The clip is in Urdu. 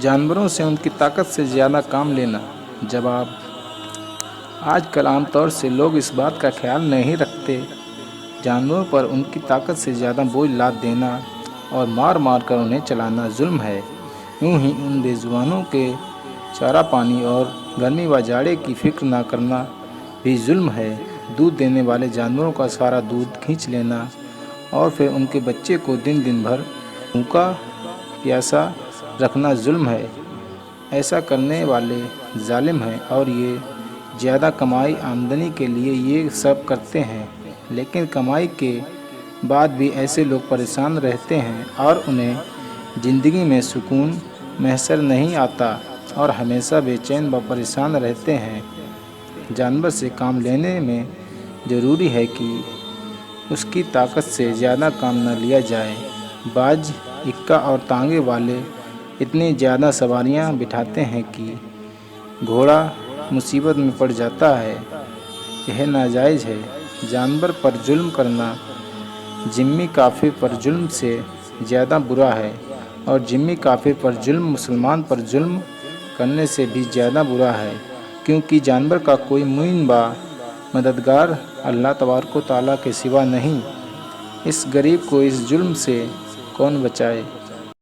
جانوروں سے ان کی طاقت سے زیادہ کام لینا۔ جواب: آج کل عام طور سے لوگ اس بات کا خیال نہیں رکھتے۔ جانوروں پر ان کی طاقت سے زیادہ بوجھ لاد دینا اور مار مار کر انہیں چلانا ظلم ہے۔ یوں ہی ان بے زبانوں کے چارہ پانی اور گرمی و جاڑے کی فکر نہ کرنا بھی ظلم ہے۔ دودھ دینے والے جانوروں کا سارا دودھ کھینچ لینا اور پھر ان کے بچے کو دن دن بھر بھوکا پیاسا رکھنا ظلم ہے۔ ایسا کرنے والے ظالم ہیں اور یہ زیادہ کمائی آمدنی کے لیے یہ سب کرتے ہیں، لیکن کمائی کے بعد بھی ایسے لوگ پریشان رہتے ہیں اور انہیں زندگی میں سکون میسر نہیں آتا اور ہمیشہ بے چین و پریشان رہتے ہیں۔ جانور سے کام لینے میں ضروری ہے کہ اس کی طاقت سے زیادہ کام نہ لیا جائے۔ بعض اکا اور ٹانگیں والے اتنی زیادہ سواریاں بٹھاتے ہیں کہ گھوڑا مصیبت میں پڑ جاتا ہے۔ یہ ناجائز ہے۔ جانور پر ظلم کرنا ذمہ کافر پر ظلم سے زیادہ برا ہے، اور ذمہ کافر پر ظلم مسلمان پر ظلم کرنے سے بھی زیادہ برا ہے، کیونکہ جانور کا کوئی معین و مددگار اللہ تبارک و تعالیٰ کے سوا نہیں۔ اس غریب کو اس ظلم سے کون بچائے؟